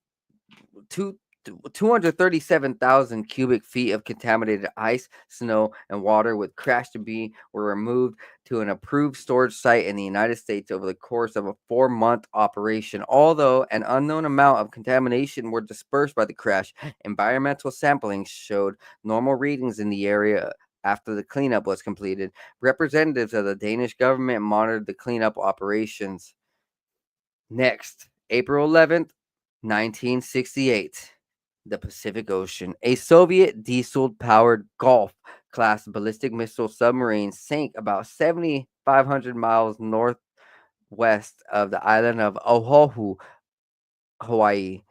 237,000 cubic feet of contaminated ice, snow, and water with crash debris were removed to an approved storage site in the United States over the course of a 4-month operation. Although an unknown amount of contamination were dispersed by the crash, environmental sampling showed normal readings in the area after the cleanup was completed. Representatives of the Danish government monitored the cleanup operations. Next, April 11th, 1968. The Pacific Ocean. A Soviet diesel powered Golf class ballistic missile submarine sank about 7,500 miles northwest of the island of Oahu, Hawaii.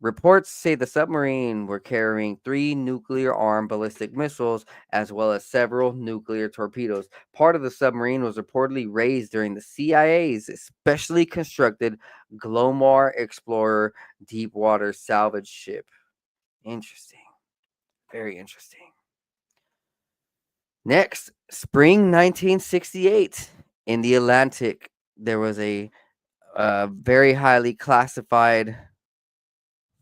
Reports say the submarine were carrying 3 nuclear-armed ballistic missiles as well as several nuclear torpedoes. Part of the submarine was reportedly raised during the CIA's specially constructed Glomar Explorer deepwater salvage ship. Interesting. Very interesting. Next, spring 1968 in the Atlantic, there was a very highly classified.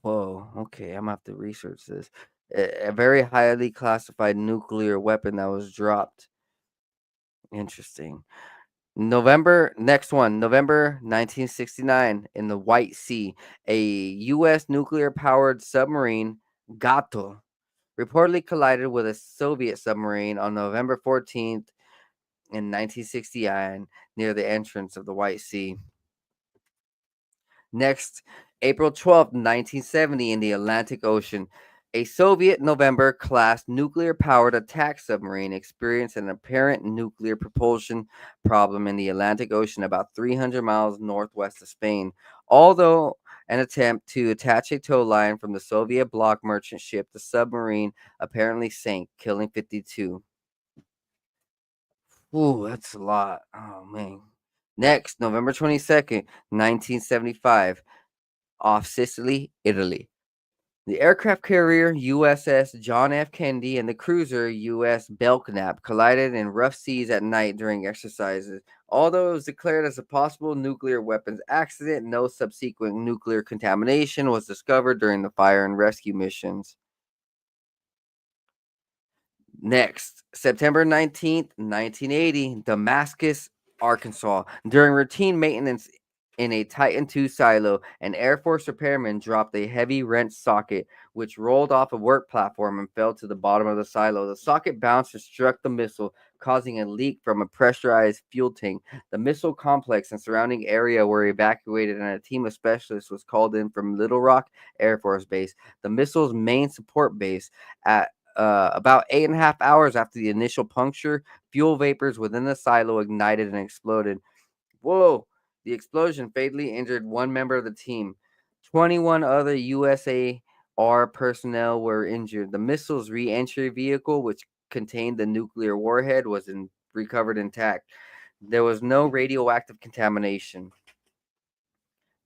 Whoa, okay, I'm gonna have to research this. A very highly classified nuclear weapon that was dropped. Interesting. November 1969, in the White Sea, a U.S. nuclear powered submarine, Gato, reportedly collided with a Soviet submarine on November 14th in 1969 near the entrance of the White Sea. Next, April 12th, 1970, in the Atlantic Ocean, a Soviet November class nuclear powered attack submarine experienced an apparent nuclear propulsion problem in the Atlantic Ocean about 300 miles northwest of Spain. Although an attempt to attach a tow line from the Soviet bloc merchant ship, the submarine apparently sank, killing 52. Ooh, that's a lot. Oh, man. Next, November 22nd, 1975, off Sicily, Italy. The aircraft carrier USS John F. Kennedy and the cruiser US Belknap collided in rough seas at night during exercises. Although it was declared as a possible nuclear weapons accident, no subsequent nuclear contamination was discovered during the fire and rescue missions. Next, September 19th, 1980, Damascus, Arkansas. During routine maintenance in a Titan II silo, an Air Force repairman dropped a heavy wrench socket, which rolled off a work platform and fell to the bottom of the silo. The socket bounced and struck the missile, causing a leak from a pressurized fuel tank. The missile complex and surrounding area were evacuated, and a team of specialists was called in from Little Rock Air Force Base, the missile's main support base. At about 8.5 hours after the initial puncture, fuel vapors within the silo ignited and exploded. Whoa! The explosion fatally injured one member of the team. 21 other USAR personnel were injured. The missile's re-entry vehicle, which contained the nuclear warhead, was recovered intact. There was no radioactive contamination.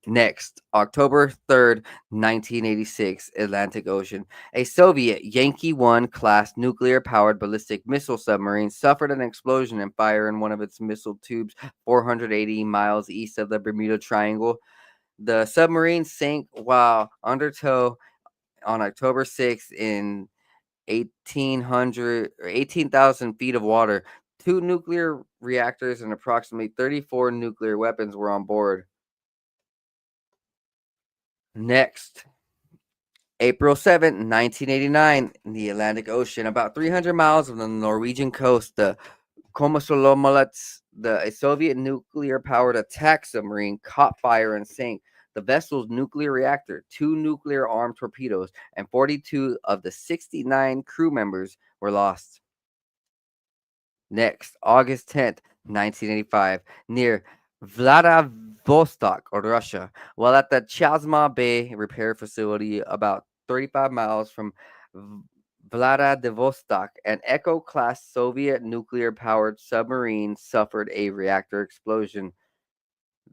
Next, October 3rd, 1986, Atlantic Ocean. A Soviet Yankee 1 class nuclear powered ballistic missile submarine suffered an explosion and fire in one of its missile tubes 480 miles east of the Bermuda Triangle. The submarine sank while under tow on October 6th in 18,000 feet of water. 2 nuclear reactors and approximately 34 nuclear weapons were on board. Next, April 7th, 1989, in the Atlantic Ocean, about 300 miles from the Norwegian coast, the Komsomolets, a Soviet nuclear-powered attack submarine, caught fire and sank. The vessel's nuclear reactor, 2 nuclear-armed torpedoes, and 42 of the 69 crew members were lost. Next, August 10th, 1985, near Vladivostok, or Russia, while at the Chazma Bay repair facility about 35 miles from Vladivostok, an Echo-class Soviet nuclear-powered submarine suffered a reactor explosion.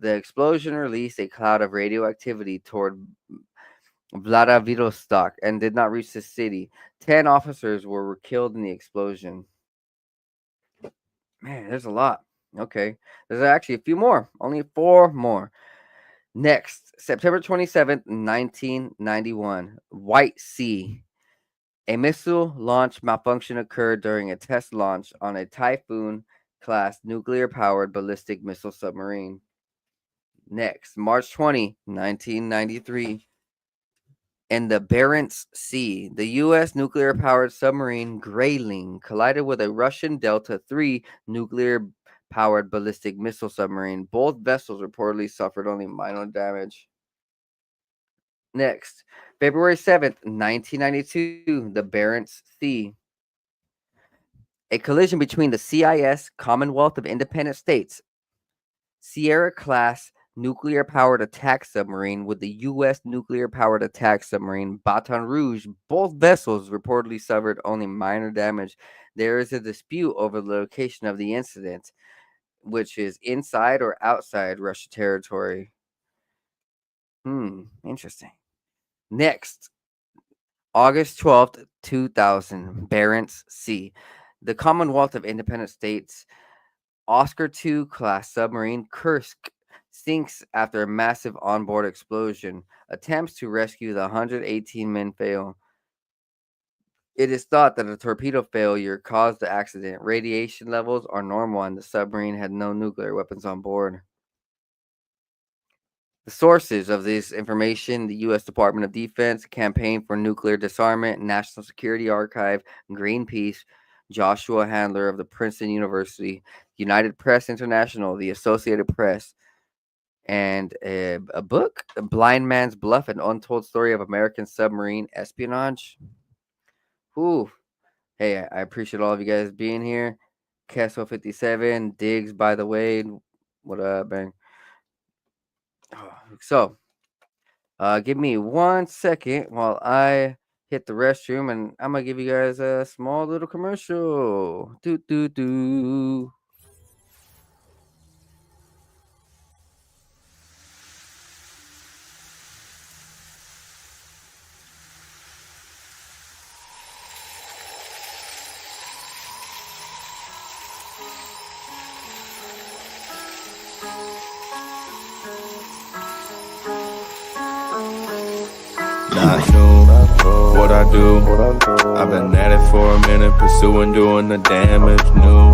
The explosion released a cloud of radioactivity toward Vladivostok and did not reach the city. 10 officers were killed in the explosion. Man, there's a lot. Okay. There's actually a few more. Only 4 more. Next, September 27th, 1991, White Sea. A missile launch malfunction occurred during a test launch on a Typhoon-class nuclear-powered ballistic missile submarine. Next, March 20, 1993. In the Barents Sea, the U.S. nuclear-powered submarine Grayling collided with a Russian Delta III nuclear-powered ballistic missile submarine. Both vessels reportedly suffered only minor damage. Next, February 7th, 1992, the Barents Sea. A collision between the CIS, Commonwealth of Independent States, Sierra-class nuclear-powered attack submarine with the U.S. nuclear-powered attack submarine Baton Rouge. Both vessels reportedly suffered only minor damage. There is a dispute over the location of the incident, which is inside or outside Russia territory. Interesting. Next, August 12th, 2000, Barents Sea. The Commonwealth of Independent States Oscar II class submarine Kursk sinks after a massive onboard explosion. Attempts to rescue the 118 men fail. It is thought that a torpedo failure caused the accident. Radiation levels are normal and the submarine had no nuclear weapons on board. The sources of this information: the U.S. Department of Defense, Campaign for Nuclear Disarmament, National Security Archive, Greenpeace, Joshua Handler of the Princeton University, United Press International, the Associated Press, and a book, A Blind Man's Bluff, An Untold Story of American Submarine Espionage. Ooh. Hey, I appreciate all of you guys being here. Kesso 57, Diggs, by the way. What up, bang? So, give me 1 second while I hit the restroom, and I'm gonna give you guys a small little commercial. Do. Not new, what I do. I've been at it for a minute, pursuing, doing the damage. New,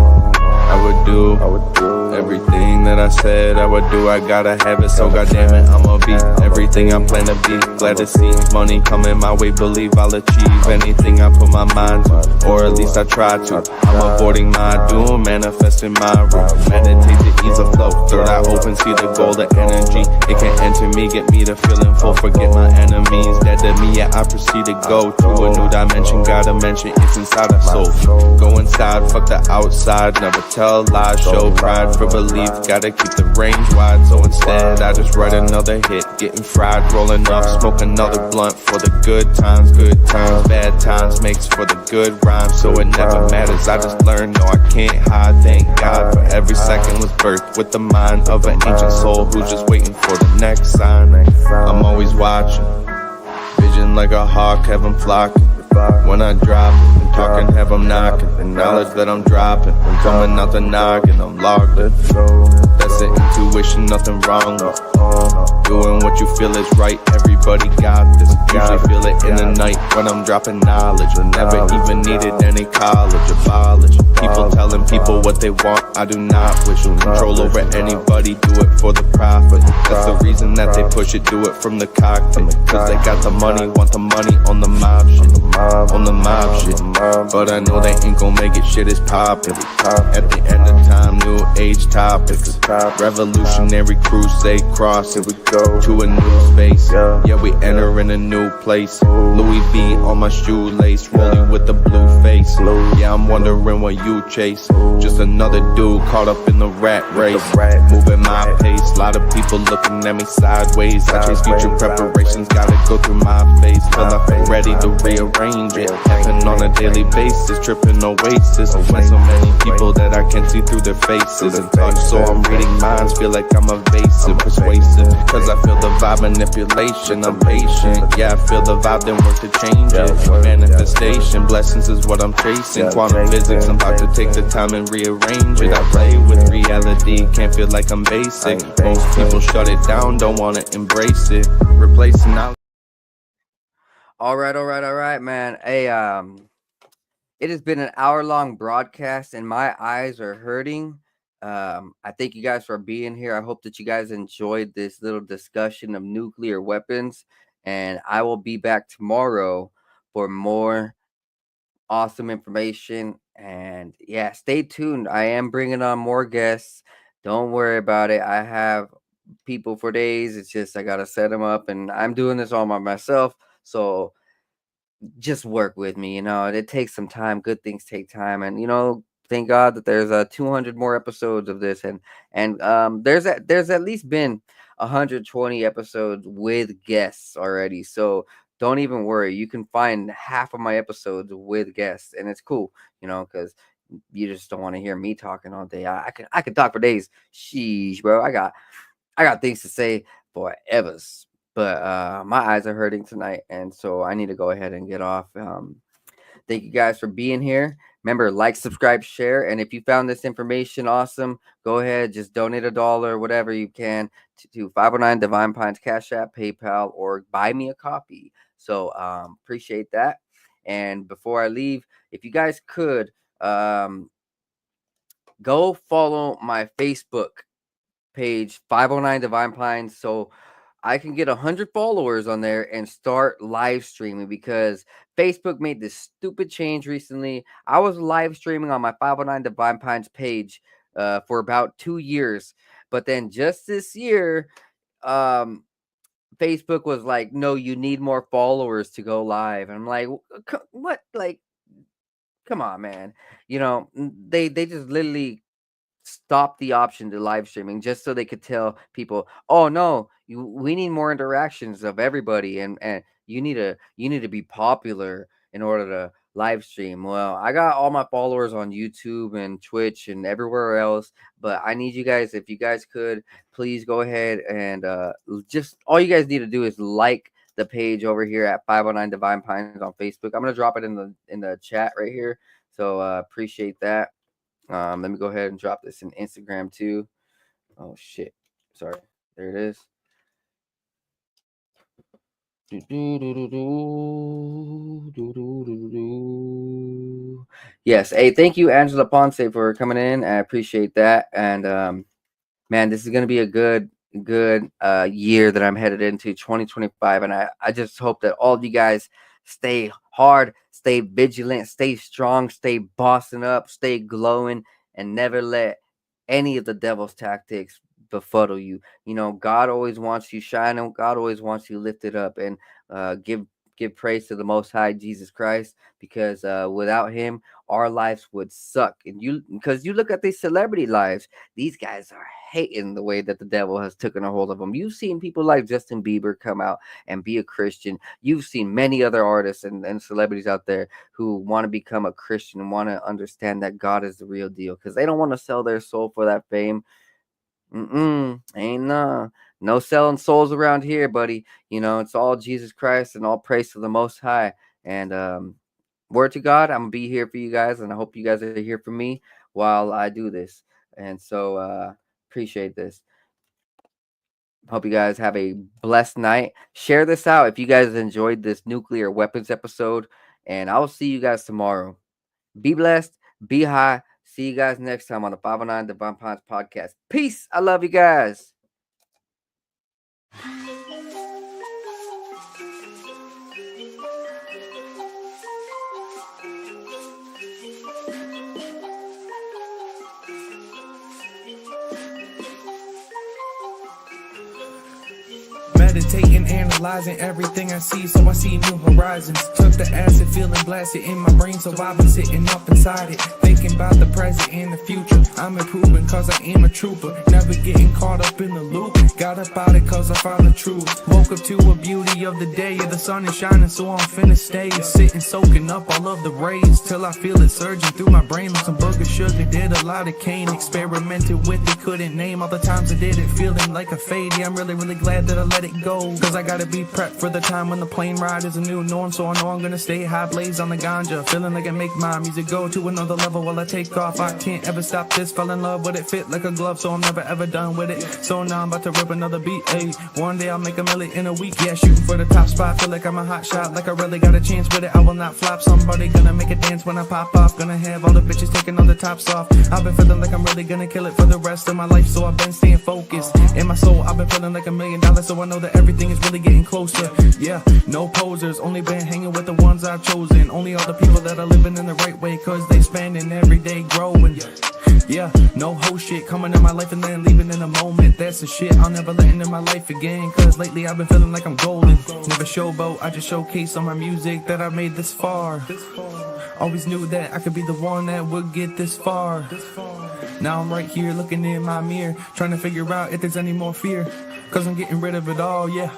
I would do everything that I said I would do. I gotta have it, so goddamn it, I'ma be everything I plan to be. Glad to see money coming my way, believe I'll achieve anything I put my mind to, or at least I try to. I'm avoiding my doom, manifesting my room. Meditate to ease the flow, third eye open, see the golden energy. It can enter me, get me to feeling full, forget my enemies. Dead to me, yeah, I proceed to go to a new dimension. Gotta mention it's inside our soul. Go inside, fuck the outside, never tell lies, show pride for belief. Gotta keep the range wide, so instead I just write another hit. Getting fried, rolling up, smoke another blunt for the good times. Good times, bad times makes for the good rhymes, so it never matters. I just learned, no, I can't hide. Thank God for every second was birthed with the mind of an ancient soul who's just waiting for the next sign. I'm always watching, vision like a hawk, have 'em flocking. When I drop it, I'm talking, have 'em knocking. The knowledge that I'm dropping, I'm coming out the noggin, I'm logged. That's the intuition, nothing wrong with doing what you feel is right. Everybody got this. Usually feel it in the night when I'm dropping knowledge. Never even needed any college, abolish people telling people what they want. I do not wish control over anybody, do it for the profit. That's the reason that they push it, do it from the cockpit. Cause they got the money, want the money on the mob shit. on the mob shit. But I know they ain't gon' make it, shit is poppin'. At the end of time, new age topics. Revolutionary crusade cross. Here we go to a new space. Yeah, we entering a new place. Louis V on my shoelace, rolling with the blue face. Yeah, I'm wondering what you chase. Just another dude caught up in the rat race. Moving my pace, lot of people looking at me sideways. I chase future preparations, gotta go through my phase. Feel like I'm ready to rearrange it. Happen on a daily basis, tripping oasis. When so many people that I can't see through their faces and touch, so I'm reading minds, feel like I'm evasive, persuasive. Cause I feel the vibe, manipulation, I'm patient. Yeah, I feel the vibe, then work to change it. Manifestation, blessings is what I'm chasing. Quantum physics, I'm about to take the time and rearrange it. I play with reality, can't feel like I'm basic. Most people shut it down, don't wanna embrace it. Replacing knowledge. All right, man. Hey, it has been an hour-long broadcast, and my eyes are hurting. I thank you guys for being here. I hope that you guys enjoyed this little discussion of nuclear weapons, and I will be back tomorrow for more awesome information. And yeah, stay tuned. I am bringing on more guests. Don't worry about it. I have people for days. It's just I gotta set them up, and I'm doing this all by myself. So just work with me. It takes some time. Good things take time, and thank God that there's 200 more episodes of this, and there's at least been 120 episodes with guests already. So don't even worry. You can find half of my episodes with guests, and it's cool. Because you just don't want to hear me talking all day. I can talk for days. Sheesh, bro. I got things to say forever. But my eyes are hurting tonight, and so I need to go ahead and get off. Thank you guys for being here. Remember, like, subscribe, share, and if you found this information awesome, go ahead, just donate $1, whatever you can, to 509 Divine Pines Cash App, PayPal, or buy me a copy. So appreciate that. And before I leave, if you guys could go follow my Facebook page, 509 Divine Pines, so I can get 100 followers on there and start live streaming, because Facebook made this stupid change recently. I was live streaming on my 509 Divine Pines page for about 2 years, but then just this year, um, Facebook was like, "No, you need more followers to go live." And I'm like, "What? Like, come on, man!" They just literally stop the option to live streaming just so they could tell people, oh no, we need more interactions of everybody, and you need to be popular in order to live stream. Well, I got all my followers on YouTube and Twitch and everywhere else, but I need you guys, if you guys could please go ahead and just all you guys need to do is like the page over here at 509 Divine Pines on Facebook. I'm gonna drop it in the chat right here, so appreciate that. Let me go ahead and drop this in Instagram too. Oh shit. Sorry. There it is. Yes. Hey, thank you, Angela Ponce, for coming in. I appreciate that. And man, this is gonna be a good year that I'm headed into 2025. And I just hope that all of you guys stay hard, stay vigilant, stay strong, stay bossing up, stay glowing, and never let any of the devil's tactics befuddle you. God always wants you shining. God always wants you lifted up, and give praise to the Most High Jesus Christ, because without Him, our lives would suck. And because you look at these celebrity lives, these guys are hating the way that the devil has taken a hold of them. You've seen people like Justin Bieber come out and be a Christian. You've seen many other artists and celebrities out there who want to become a Christian and want to understand that God is the real deal, because they don't want to sell their soul for that fame. Ain't no selling souls around here, buddy. It's all Jesus Christ and all praise to the Most High. And word to God, I'm gonna be here for you guys, and I hope you guys are here for me while I do this. And so appreciate this. Hope you guys have a blessed night. Share this out if you guys enjoyed this nuclear weapons episode, and I will see you guys tomorrow. Be blessed, be high. See you guys next time on the 509 Divine Pines podcast. Peace. I love you guys. Meditating, analyzing everything I see, so I see new horizons. Took the acid, feeling blasted in my brain, so I've been sitting up inside it, thinking about the present and the future. I'm improving cause I am a trooper, never getting caught up in the loop. Got up out it cause I found the truth. Woke up to a beauty of the day, the sun is shining, so I'm finna stay sitting, soaking up all of the rays, till I feel it surging through my brain like some booger sugar. Did a lot of cane, experimented with it, couldn't name all the times I did it, feeling like a fade. Yeah, I'm really glad that I let it go, cause I gotta be prepped for the time when the plane ride is a new norm. So I know I'm gonna stay high, blaze on the ganja, feeling like I make my music go to another level while I take off. I can't ever stop this, fell in love with it, fit like a glove, so I'm never ever done with it. So now I'm about to rip another beat, ayy. One day I'll make $1 million in a week, yeah, shooting for the top spot. Feel like I'm a hot shot, like I really got a chance with it. I will not flop, somebody gonna make a dance when I pop off. Gonna have all the bitches taking all the tops off. I've been feeling like I'm really gonna kill it for the rest of my life, so I've been staying focused. In my soul, I've been feeling like $1 million, so I know that everything is really getting closer. Yeah, no posers, only been hanging with the ones I've chosen. Only all the people that are living in the right way, cause they spending every day growing. Yeah, no whole shit coming in my life and then leaving in a moment. That's the shit I'll never let into my life again, cause lately I've been feeling like I'm golden. Never showboat, I just showcase on my music that I made this far. Always knew that I could be the one that would get this far. Now I'm right here looking in my mirror, trying to figure out if there's any more fear, cause I'm getting rid of it all, yeah.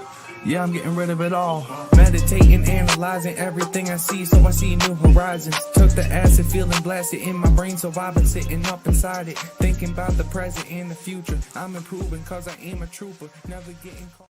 Yeah, I'm getting rid of it all. Meditating, analyzing everything I see, so I see new horizons. Took the acid, feeling blasted in my brain, so I've been sitting up inside it, thinking about the present and the future. I'm improving cause I am a trooper, never getting caught.